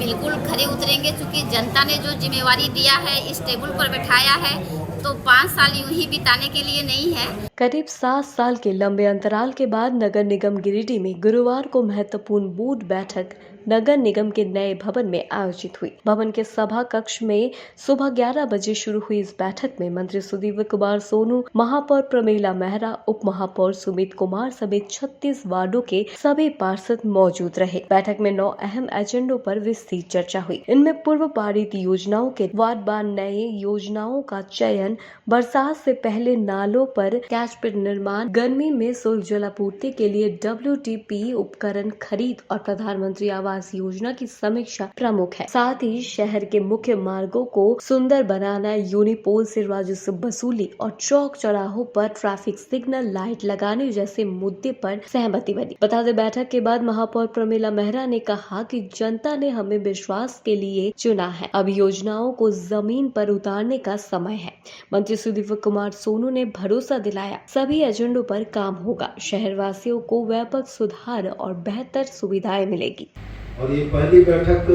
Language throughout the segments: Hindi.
बिल्कुल खरे उतरेंगे, क्योंकि जनता ने जो जिम्मेवारी दिया है, इस टेबल पर बैठाया है, तो 5 साल यूं ही बिताने के लिए नहीं है। करीब 7 साल के लंबे अंतराल के बाद नगर निगम गिरिडीह में गुरुवार को महत्वपूर्ण बोर्ड बैठक नगर निगम के नए भवन में आयोजित हुई। भवन के सभा कक्ष में सुबह 11 बजे शुरू हुई इस बैठक में मंत्री सुदीव्य कुमार सोनू, महापौर प्रमीला मेहरा, उप महापौर सुमित कुमार समेत 36 वार्डों के सभी पार्षद मौजूद रहे। बैठक में 9 अहम एजेंडों पर विस्तृत चर्चा हुई। इनमें पूर्व पारित योजनाओं के वार्ड नए योजनाओं का चयन, बरसात से पहले नालों पर कैचपिट निर्माण, गर्मी में शुल्क जलापूर्ति के लिए WTP उपकरण खरीद और प्रधानमंत्री आवास योजना की समीक्षा प्रमुख है। साथ ही शहर के मुख्य मार्गों को सुंदर बनाना, यूनिपोल से राजस्व वसूली और चौक चौराहों पर ट्रैफिक सिग्नल लाइट लगाने जैसे मुद्दे पर सहमति बनी। बता दें, बैठक के बाद महापौर प्रमीला मेहरा ने कहा कि जनता ने हमें विश्वास के लिए चुना है, अब योजनाओं को जमीन पर उतारने का समय है। मंत्री सुदीव्य कुमार सोनू ने भरोसा दिलाया, सभी एजेंडों पर काम होगा, शहर वासियों को व्यापक सुधार और बेहतर सुविधाएं मिलेगी। और ये पहली बैठक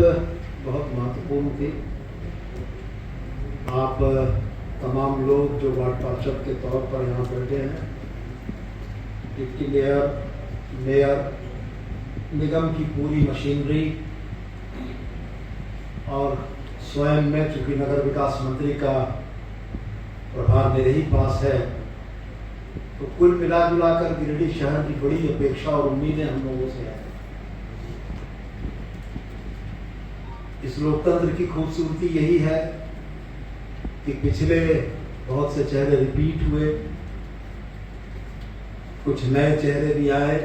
बहुत महत्वपूर्ण थी। आप तमाम लोग जो वार्ड पार्षद के तौर पर यहाँ बैठे हैं, डिप्टी मेयर, निगम की पूरी मशीनरी और स्वयं में, चूंकि नगर विकास मंत्री का प्रभार मेरे ही पास है, तो कुल मिला जुलाकर गिरिडीह शहर की बड़ी अपेक्षा और उम्मीदें हम लोगों से है। इस लोकतंत्र की खूबसूरती यही है कि पिछले बहुत से चेहरे रिपीट हुए, कुछ नए चेहरे भी आए,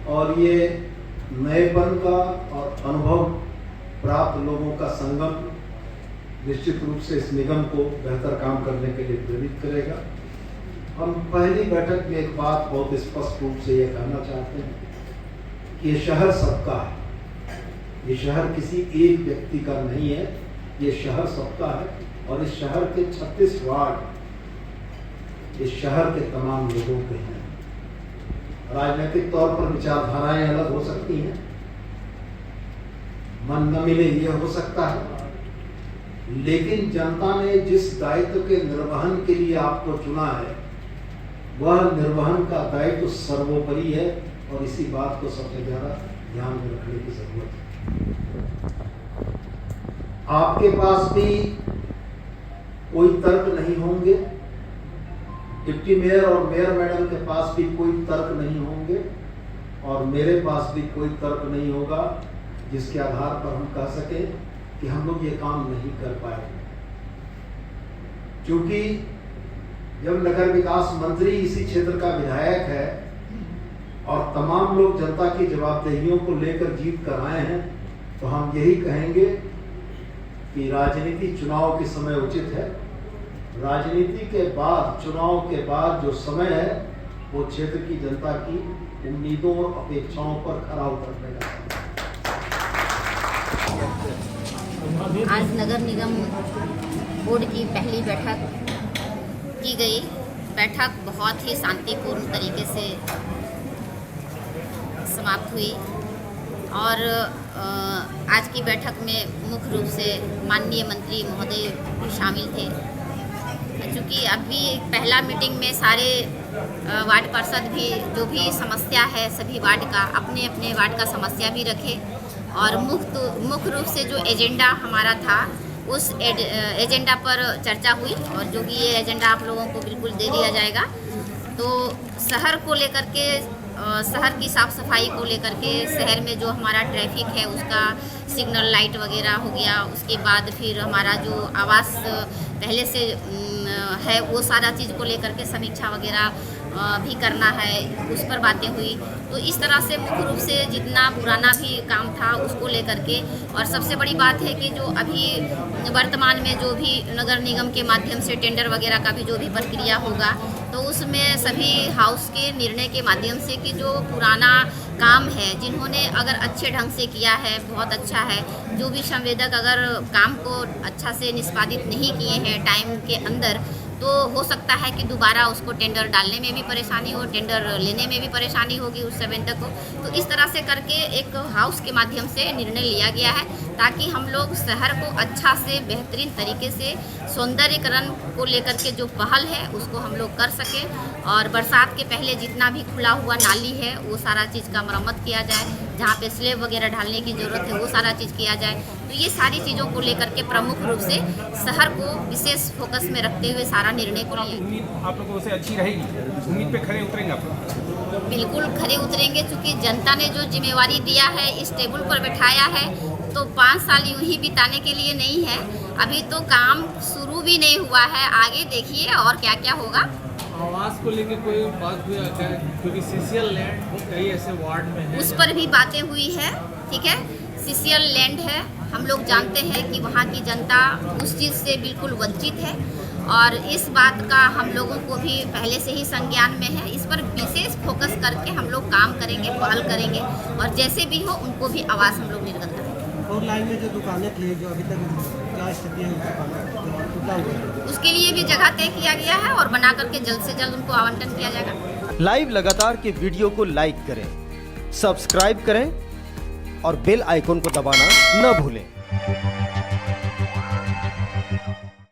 और ये नएपन का और अनुभव प्राप्त लोगों का संगम निश्चित रूप से इस निगम को बेहतर काम करने के लिए प्रेरित करेगा। हम पहली बैठक में एक बात बहुत स्पष्ट रूप से ये कहना चाहते हैं कि ये शहर सबका है, ये शहर किसी एक व्यक्ति का नहीं है, ये शहर सबका है। और इस शहर के 36 वार्ड इस शहर के तमाम लोगों के हैं। राजनीतिक तौर पर विचारधाराएं अलग हो सकती हैं, मन न मिले ये हो सकता है, लेकिन जनता ने जिस दायित्व के निर्वहन के लिए आपको चुना है, वह निर्वहन का दायित्व सर्वोपरि है, और इसी बात को सबसे ज्यादा ध्यान में रखने की जरूरत है। आपके पास भी कोई तर्क नहीं होंगे, डिप्टी मेयर और मेयर मैडम के पास भी कोई तर्क नहीं होंगे, और मेरे पास भी कोई तर्क नहीं होगा जिसके आधार पर हम कह सकें कि हम लोग ये काम नहीं कर पाए। क्योंकि जब नगर विकास मंत्री इसी क्षेत्र का विधायक है और तमाम लोग जनता की जवाबदेहियों को लेकर जीत कर आए हैं, तो हम यही कहेंगे कि राजनीति चुनाव के समय उचित है। राजनीति के बाद, चुनाव के बाद जो समय है, वो क्षेत्र की जनता की उम्मीदों और अपेक्षाओं पर खरा उतरने का समय है। आज नगर निगम बोर्ड की पहली बैठक की गई। बैठक बहुत ही शांतिपूर्ण तरीके से समाप्त हुई, और आज की बैठक में मुख्य रूप से माननीय मंत्री महोदय भी शामिल थे। चूँकि अभी पहला मीटिंग में सारे वार्ड पार्षद भी जो भी समस्या है सभी वार्ड का, अपने अपने वार्ड का समस्या भी रखे, और मुख्य रूप से जो एजेंडा हमारा था उस एजेंडा पर चर्चा हुई, और जो कि ये एजेंडा आप लोगों को बिल्कुल दे दिया जाएगा। तो शहर को लेकर के, शहर की साफ़ सफाई को लेकर के, शहर में जो हमारा ट्रैफिक है उसका सिग्नल लाइट वगैरह हो गया, उसके बाद फिर हमारा जो आवास पहले से है वो सारा चीज़ को लेकर के समीक्षा वगैरह भी करना है, उस पर बातें हुई। तो इस तरह से मुख्य रूप से जितना पुराना भी काम था उसको लेकर के, और सबसे बड़ी बात है कि जो अभी वर्तमान में जो भी नगर निगम के माध्यम से टेंडर वगैरह का भी जो भी प्रक्रिया होगा, तो उसमें सभी हाउस के निर्णय के माध्यम से कि जो पुराना काम है, जिन्होंने अगर अच्छे ढंग से किया है, बहुत अच्छा है, जो भी संवेदक अगर काम को अच्छा से निष्पादित नहीं किए हैं टाइम के अंदर, तो हो सकता है कि दोबारा उसको टेंडर डालने में भी परेशानी हो, टेंडर लेने में भी परेशानी होगी उस संयंत्र को। तो इस तरह से करके एक हाउस के माध्यम से निर्णय लिया गया है ताकि हम लोग शहर को अच्छा से बेहतरीन तरीके से सौंदर्यीकरण को लेकर के जो पहल है उसको हम लोग कर सकें और बरसात के पहले जितना भी खुला हुआ नाली है वो सारा चीज़ का मरम्मत किया जाए, जहाँ पे स्लेब वगैरह ढालने की ज़रूरत है वो सारा चीज़ किया जाए। तो ये सारी चीज़ों को लेकर के प्रमुख रूप से शहर को विशेष फोकस में रखते हुए सारा निर्णय को लिया। उम्मीद आप लोगों से अच्छी रहेगी, उम्मीद पे खड़े उतरेंगे आप लोग? बिल्कुल खड़े उतरेंगे, क्योंकि जनता ने जो जिम्मेवारी दिया है, इस टेबल पर बैठाया है, तो 5 साल यूं ही बिताने के लिए नहीं है। अभी तो काम शुरू भी नहीं हुआ है, आगे देखिए और क्या क्या होगा। आवास को लेकर कोई बात हुई है क्योंकि सीसीएल लैंड कई ऐसे वार्ड में है, उस पर भी बातें हुई है। ठीक है, सीसीएल लैंड है, हम लोग जानते हैं कि वहाँ की जनता उस चीज़ से बिल्कुल वंचित है और इस बात का हम लोगों को भी पहले से ही संज्ञान में है। इस पर विशेष फोकस करके हम लोग काम करेंगे, पहल करेंगे और जैसे भी हो उनको भी आवास हम लोग निर्गत करेंगे। और लाइन में जो दुकानें थी जो अभी तक क्या स्थिति है टूटा हुआ है, उसके लिए भी जगह तय किया गया है और बना करके जल्द से जल्द उनको आवंटन किया जाएगा। लाइव लगातार के वीडियो को लाइक करें, सब्सक्राइब करें और बेल आइकन को दबाना न भूलें।